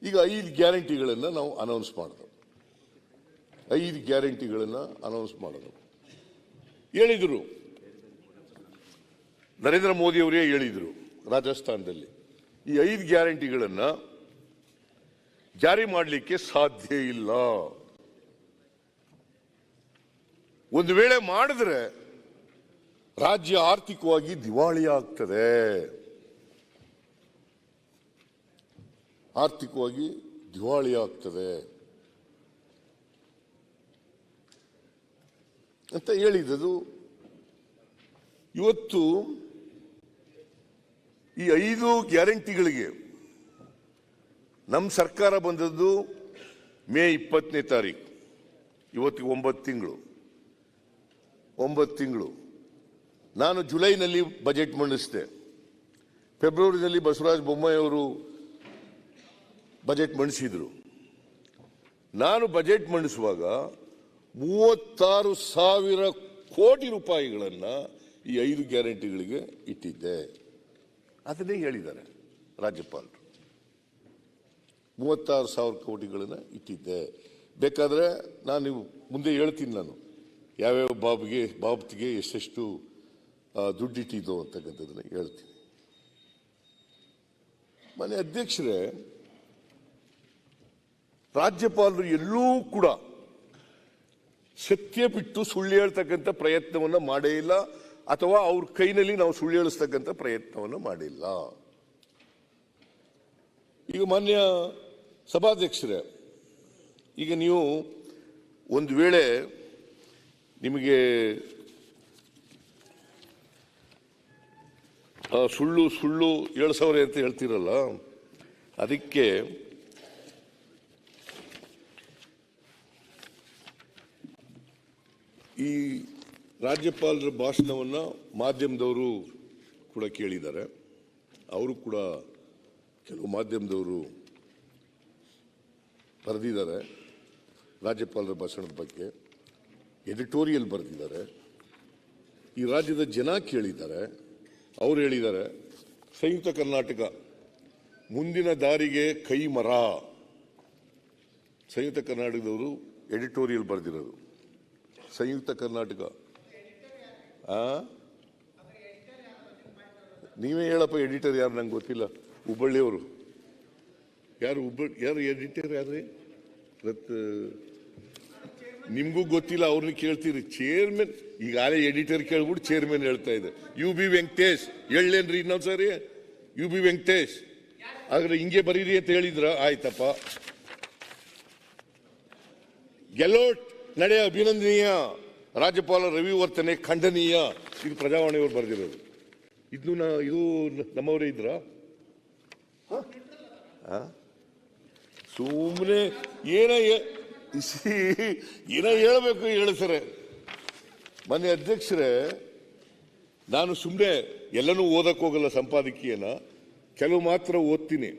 ಈಗ 5 ಗ್ಯಾರಂಟಿಗಳನ್ನು ನಾವು ಅನೌನ್ಸ್ ಮಾಡಿದೆವು. 5 ಗ್ಯಾರಂಟಿಗಳನ್ನು ಅನೌನ್ಸ್ ಮಾಡಿದೆವು. ಹೇಳಿದರು, ನರೇಂದ್ರ ಮೋದಿ ಅವರೇ ಹೇಳಿದರು ರಾಜಸ್ಥಾನದಲ್ಲಿ, ಈ 5 ಗ್ಯಾರಂಟಿಗಳನ್ನು ಜಾರಿ ಮಾಡಲಿಕ್ಕೆ ಸಾಧ್ಯ ಇಲ್ಲ. ಒಂದು ವೇಳೆ ಮಾಡಿದ್ರೆ ರಾಜ್ಯ ಆರ್ಥಿಕವಾಗಿ ದಿವಾಳಿ ಆಗ್ತದೆ. ಆರ್ಥಿಕವಾಗಿ ದಿವಾಳಿ ಆಗ್ತದೆ ಅಂತ ಹೇಳಿದ್ದು. ಇವತ್ತು ಈ 5 ಗ್ಯಾರಂಟಿಗಳಿಗೆ ನಮ್ಮ ಸರ್ಕಾರ ಬಂದದ್ದು ಮೇ 20ನೇ ತಾರೀಕು. ಇವತ್ತಿಗೆ 9 ತಿಂಗಳು. ನಾನು ಜುಲೈನಲ್ಲಿ ಬಜೆಟ್ ಮಂಡಿಸಿದೆ. ಫೆಬ್ರವರಿನಲ್ಲಿ ಬಸವರಾಜ ಬೊಮ್ಮಾಯಿ ಅವರು ಬಜೆಟ್ ಮಂಡಿಸಿದ್ರು. ನಾನು ಬಜೆಟ್ ಮಂಡಿಸುವಾಗ 36,000 ಕೋಟಿ ರೂಪಾಯಿಗಳನ್ನು ಈ 5 ಗ್ಯಾರಂಟಿಗಳಿಗೆ ಇಟ್ಟಿದ್ದೆ. ಅದನ್ನೇ ಹೇಳಿದ್ದಾರೆ ರಾಜ್ಯಪಾಲರು. 36,000 ಕೋಟಿಗಳನ್ನು ಇಟ್ಟಿದ್ದೆ. ಬೇಕಾದರೆ ನಾನು ಮುಂದೆ ಹೇಳ್ತೀನಿ, ನಾನು ಯಾವ್ಯಾವ ಬಾಬ್ತಿಗೆ ಎಷ್ಟೆಷ್ಟು ದುಡ್ಡಿಟ್ಟಿದ್ದು ಅಂತಕ್ಕಂಥದ್ದನ್ನು ಹೇಳ್ತೀನಿ. ಮನೆ ಅಧ್ಯಕ್ಷರೇ, ರಾಜ್ಯಪಾಲರು ಎಲ್ಲೂ ಕೂಡ ಸತ್ಯ ಬಿಟ್ಟು ಸುಳ್ಳು ಹೇಳ್ತಕ್ಕಂಥ ಪ್ರಯತ್ನವನ್ನು ಮಾಡೇ ಇಲ್ಲ, ಅಥವಾ ಅವ್ರ ಕೈನಲ್ಲಿ ನಾವು ಸುಳ್ಳು ಹೇಳಿಸ್ತಕ್ಕಂಥ ಪ್ರಯತ್ನವನ್ನು ಮಾಡಿಲ್ಲ. ಈಗ ಮಾನ್ಯ ಸಭಾಧ್ಯಕ್ಷರೇ, ಈಗ ನೀವು ಒಂದು ವೇಳೆ ನಿಮಗೆ ಸುಳ್ಳು 7,000 ಅಂತ ಹೇಳ್ತಿರಲ್ಲ, ಅದಕ್ಕೆ ಈ ರಾಜ್ಯಪಾಲರ ಭಾಷಣವನ್ನು ಮಾಧ್ಯಮದವರು ಕೂಡ ಕೇಳಿದ್ದಾರೆ. ಅವರು ಕೂಡ ಕೆಲವು ಮಾಧ್ಯಮದವರು ಬರೆದಿದ್ದಾರೆ ರಾಜ್ಯಪಾಲರ ಭಾಷಣದ ಬಗ್ಗೆ, ಎಡಿಟೋರಿಯಲ್ ಬರೆದಿದ್ದಾರೆ. ಈ ರಾಜ್ಯದ ಜನ ಕೇಳಿದ್ದಾರೆ. ಅವರು ಹೇಳಿದ್ದಾರೆ, ಸಂಯುಕ್ತ ಕರ್ನಾಟಕ ಮುಂದಿನ ದಾರಿಗೆ ಕೈ ಮರ. ಸಂಯುಕ್ತ ಕರ್ನಾಟಕದವರು ಎಡಿಟೋರಿಯಲ್ ಬರೆದಿರೋದು. ಸಂಯುಕ್ತ ಕರ್ನಾಟಕ ನೀವೇ ಹೇಳಪ್ಪ, ಎಡಿಟರ್ ಯಾರು ನಂಗೆ ಗೊತ್ತಿಲ್ಲ. ಹುಬ್ಬಳ್ಳಿಯವರು ಯಾರು ಎಡಿಟರ್ ಯಾರ್ರಿ? ನಿಮ್ಗೂ ಗೊತ್ತಿಲ್ಲ, ಅವ್ರನ್ನ ಕೇಳ್ತೀರಿ. ಚೇರ್ಮನ್ ಈಗಾಗಲೇ ಎಡಿಟರ್ ಕೇಳ್ಬಿಟ್ಟು ಚೇರ್ಮನ್ ಹೇಳ್ತಾ ಇದೆ. UB ವೆಂಕಟೇಶ್ ಹೇಳೇನ್ರಿ ಇನ್ನೊಂದ್ಸರಿ? UB ವೆಂಕಟೇಶ್ ಆದ್ರೆ ಹಿಂಗೆ ಬರೀರಿ ಅಂತ ಹೇಳಿದ್ರ? ಆಯ್ತಪ್ಪ. ಗೆಲೋಟ್ ನಡೆ ಅಭಿನಂದನೀಯ, ರಾಜ್ಯಪಾಲ ರವಿ ವರ್ತನೆ ಖಂಡನೀಯ. ಇದು ಪ್ರಜಾವಾಣಿಯವರು ಬರೆದಿರೋದು. ಇದು ನಮ್ಮವರೇ ಇದ್ರ? ಸುಮ್ಮನೆ ಏನೋ ಹೇಳಬೇಕು ಹೇಳ್ತಾರೆ. ಮನೆ ಅಧ್ಯಕ್ಷರೇ, ನಾನು ಸುಮ್ಮನೆ ಎಲ್ಲನೂ ಓದಕ್ಕೆ ಹೋಗಲ್ಲ. ಸಂಪಾದಕೀಯನ ಕೆಲವು ಮಾತ್ರ ಓದ್ತೀನಿ.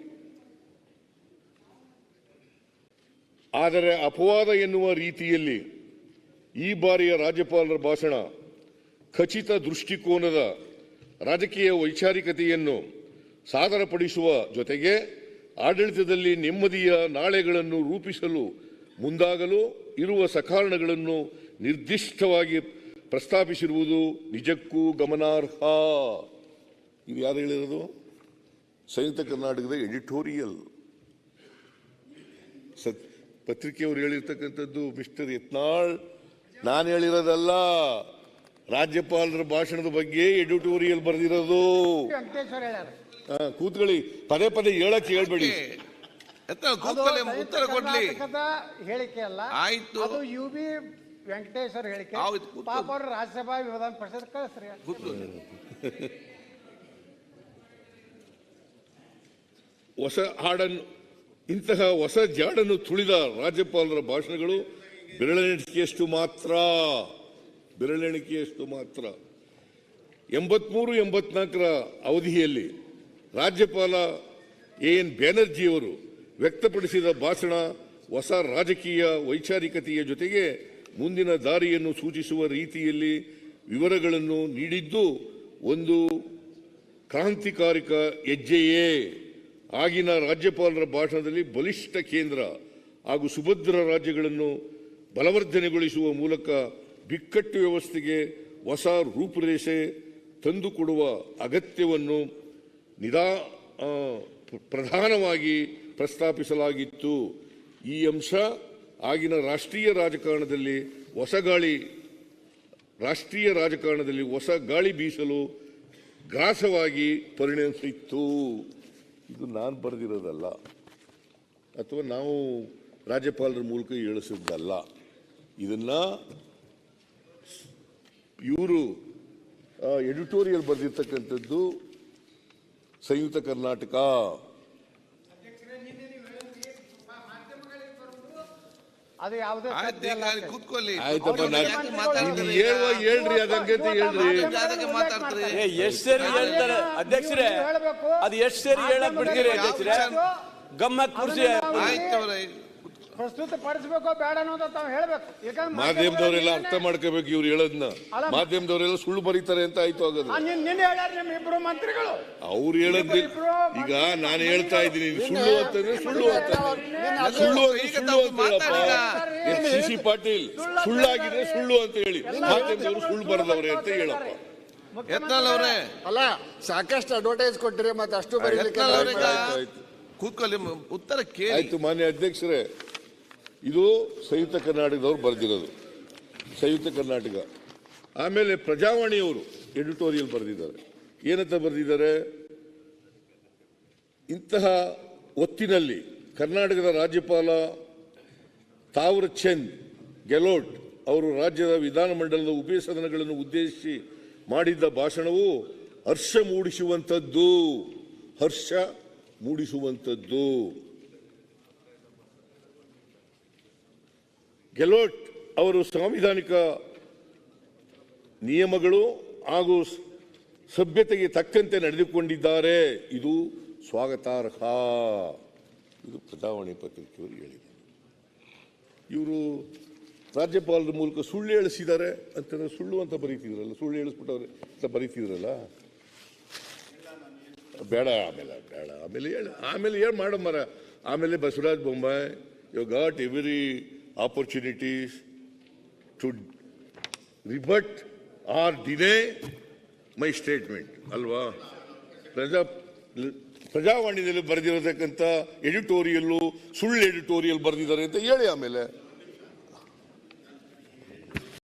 ಆದರೆ ಅಪವಾದ ಎನ್ನುವ ರೀತಿಯಲ್ಲಿ ಈ ಬಾರಿಯ ರಾಜ್ಯಪಾಲರ ಭಾಷಣ ಖಚಿತ ದೃಷ್ಟಿಕೋನದ ರಾಜಕೀಯ ವೈಚಾರಿಕತೆಯನ್ನು ಸಾದರಪಡಿಸುವ ಜೊತೆಗೆ ಆಡಳಿತದಲ್ಲಿ ನೆಮ್ಮದಿಯ ನಾಳೆಗಳನ್ನು ರೂಪಿಸಲು ಮುಂದಾಗಲು ಇರುವ ಸಕಾರಣಗಳನ್ನು ನಿರ್ದಿಷ್ಟವಾಗಿ ಪ್ರಸ್ತಾಪಿಸಿರುವುದು ನಿಜಕ್ಕೂ ಗಮನಾರ್ಹ. ಇದು ಯಾರು ಹೇಳಿರೋದು? ಸಂಯುಕ್ತ ಕರ್ನಾಟಕದ ಎಡಿಟೋರಿಯಲ್ ಪತ್ರಿಕೆಯವರು ಹೇಳಿರ್ತಕ್ಕಂಥದ್ದು. ಮಿಸ್ಟರ್ ಯತ್ನಾಳ್, ನಾನು ಹೇಳಿರೋದಲ್ಲ. ರಾಜ್ಯಪಾಲರ ಭಾಷಣದ ಬಗ್ಗೆ ಎಡಿಟೋರಿಯಲ್ ಬರೆದಿರೋದು. ಕೂತ್ಕೊಳ್ಳಿ, ಪದೇ ಪದೇ ಹೇಳಕ್ಕೆ ಹೇಳ್ಬೇಡಿ. ಉತ್ತರ ಕೊಡ್ಲಿ. ಹೇಳಿಕೆ ಅಲ್ಲ, ಆಯ್ತು. ಅದು UB ವೆಂಕಟೇಶ್ವರ ಹೇಳಿಕೆ. ಪಾಪ ಅವರು ರಾಜ್ಯಸಭಾ ವಿಧಾನ ಪರಿಷತ್ ಕಳಿಸ್ರಿ. ಇಂತಹ ಹೊಸ ಜಾಡನ್ನು ತುಳಿದ ರಾಜ್ಯಪಾಲರ ಭಾಷಣಗಳು ಬೆರಳೆಣಿಕೆಯಷ್ಟು ಮಾತ್ರ. 83-84 ಅವಧಿಯಲ್ಲಿ ರಾಜ್ಯಪಾಲ AN ಬ್ಯಾನರ್ಜಿಯವರು ವ್ಯಕ್ತಪಡಿಸಿದ ಭಾಷಣ ಹೊಸ ರಾಜಕೀಯ ವೈಚಾರಿಕತೆಯ ಜೊತೆಗೆ ಮುಂದಿನ ದಾರಿಯನ್ನು ಸೂಚಿಸುವ ರೀತಿಯಲ್ಲಿ ವಿವರಗಳನ್ನು ನೀಡಿದ್ದು ಒಂದು ಕ್ರಾಂತಿಕಾರಿಕ ಹೆಜ್ಜೆಯೇ. ಆಗಿನ ರಾಜ್ಯಪಾಲರ ಭಾಷಣದಲ್ಲಿ ಬಲಿಷ್ಠ ಕೇಂದ್ರ ಹಾಗೂ ಸುಭದ್ರ ರಾಜ್ಯಗಳನ್ನು ಬಲವರ್ಧನೆಗೊಳಿಸುವ ಮೂಲಕ ಬಿಕ್ಕಟ್ಟು ವ್ಯವಸ್ಥೆಗೆ ಹೊಸ ರೂಪುರೇಷೆ ತಂದುಕೊಡುವ ಅಗತ್ಯವನ್ನು ಪ್ರಧಾನವಾಗಿ ಪ್ರಸ್ತಾಪಿಸಲಾಗಿತ್ತು. ಈ ಅಂಶ ಆಗಿನ ರಾಷ್ಟ್ರೀಯ ರಾಜಕಾರಣದಲ್ಲಿ ಹೊಸ ಗಾಳಿ ಬೀಸಲು ಗ್ರಾಸವಾಗಿ ಪರಿಣಮಿಸಿತ್ತು. ಇದು ನಾನು ಬರೆದಿರೋದಲ್ಲ ಅಥವಾ ನಾವು ರಾಜ್ಯಪಾಲರ ಮೂಲಕ ಹೇಳಿಸಿದ್ದಲ್ಲ. ಇದನ್ನ ಇವರು ಎಡಿಟೋರಿಯಲ್ ಬರೆದಿರ್ತಕ್ಕಂಥದ್ದು ಸಂಯುಕ್ತ ಕರ್ನಾಟಕ. ಅದು ಯಾವುದೇ ಕೂತ್ಕೊಳ್ಳಿ. ಆಯ್ತಪ್ಪ, ಹೇಳ್ರಿ ಅದಂಗೆ ಹೇಳ್ರಿ. ಎಷ್ಟ್ ಸರಿ ಹೇಳ್ತಾರೆ ಅಧ್ಯಕ್ಷರೇ, ಅದು ಎಷ್ಟ್ ಸರಿ ಹೇಳಕ್ ಬಿಡ್ತೀರಿ ಅಧ್ಯಕ್ಷರೇ? ಗಮ್ಮತ್ ಕುರ್ಸಿ ಪ್ರಸ್ತುತ ಪಡಿಸಬೇಕೋ ಬೇಡ ಅನ್ನೋದು ತಾವು ಹೇಳ್ಬೇಕು. ಮಾಧ್ಯಮದವರೆಲ್ಲ ಅರ್ಥ ಮಾಡ್ಕೋಬೇಕು ಇವ್ರು ಹೇಳೋದನ್ನ. ಮಾಧ್ಯಮದವರೆಲ್ಲ ಸುಳ್ಳು ಬರೀತಾರೆ ಅಂತ ಆಯ್ತು ಆಗೋದು. ನಿನ್ನೆ ಹೇಳ್ಯಾರ ನಿಮ್ ಇಬ್ರು ಮಂತ್ರಿಗಳು. ಅವ್ರು ಹೇಳದ್ ಈಗ ನಾನು ಹೇಳ್ತಾ ಇದ್ದೀನಿ, ಸುಳ್ಳು ಅಂತಂದ್ರೆ ಸುಳ್ಳು ಅಂತ ಹೇಳಪ್ಪ. ಸಿ ಪಾಟೀಲ್ ಸುಳ್ಳಾಗಿದ್ರೆ ಸುಳ್ಳು ಅಂತ ಹೇಳಿ, ಮಾಧ್ಯಮದವರು ಸುಳ್ಳು ಬರೆದವ್ರೆ ಅಂತ ಹೇಳಪ್ಪ. ಯತ್ನಾಳ್ ಅವರೇ, ಅಲ್ಲ ಸಾಕಷ್ಟು ಅಡ್ವರ್ಟೈಸ್ ಕೊಟ್ಟಿರಿ, ಮತ್ತೆ ಅಷ್ಟು ಬರೀಲಿಕ್ಕೆ ಕೂತ್ಕೊಳ್ಳಿ, ಉತ್ತರ ಕೇಳಿ. ಆಯ್ತು ಮಾನ್ಯ ಅಧ್ಯಕ್ಷರೇ, ಇದು ಸಂಯುಕ್ತ ಕರ್ನಾಟಕದವ್ರು ಬರೆದಿರೋದು, ಸಂಯುಕ್ತ ಕರ್ನಾಟಕ. ಆಮೇಲೆ ಪ್ರಜಾವಾಣಿಯವರು ಎಡಿಟೋರಿಯಲ್ ಬರೆದಿದ್ದಾರೆ. ಏನಂತ ಬರೆದಿದ್ದಾರೆ? ಇಂತಹ ಹೊತ್ತಿನಲ್ಲಿ ಕರ್ನಾಟಕದ ರಾಜ್ಯಪಾಲ ತಾವರ್ ಚಂದ್ ಗೆಹ್ಲೋಟ್ ಅವರು ರಾಜ್ಯದ ವಿಧಾನಮಂಡಲದ ಉಭಯ ಸದನಗಳನ್ನು ಉದ್ದೇಶಿಸಿ ಮಾಡಿದ್ದ ಭಾಷಣವು ಹರ್ಷ ಮೂಡಿಸುವಂಥದ್ದು. ಗೆಹ್ಲೋಟ್ ಅವರು ಸಾಂವಿಧಾನಿಕ ನಿಯಮಗಳು ಹಾಗೂ ಸಭ್ಯತೆಗೆ ತಕ್ಕಂತೆ ನಡೆದುಕೊಂಡಿದ್ದಾರೆ. ಇದು ಸ್ವಾಗತಾರ್ಹ. ಇದು ಪ್ರಜಾವಾಣಿ ಪತ್ರಿಕೆಯವರು ಹೇಳಿದ್ದಾರೆ. ಇವರು ರಾಜ್ಯಪಾಲರ ಮೂಲಕ ಸುಳ್ಳು ಹೇಳಿಸಿದ್ದಾರೆ ಅಂತಂದ್ರೆ ಸುಳ್ಳು ಅಂತ ಬರೀತಿದ್ರಲ್ಲ, ಸುಳ್ಳು ಹೇಳಿಸ್ಬಿಟ್ಟವ್ರೆ ಅಂತ ಬರೀತಿದ್ರಲ್ಲ. ಬೇಡ, ಆಮೇಲೆ ಏನು ಮಾಡೋ ಮರ. ಆಮೇಲೆ Basavaraj Bommai, you got every opportunities to rebut or deny my statement ಅಲ್ವಾ? ಪ್ರಜಾವಾಣಿಯಲ್ಲಿ ಬರೆದಿರತಕ್ಕಂಥ ಎಡಿಟೋರಿಯಲ್ಲು ಸುಳ್ಳು ಎಡಿಟೋರಿಯಲ್ ಬರೆದಿದ್ದಾರೆ ಅಂತ ಹೇಳಿ ಆಮೇಲೆ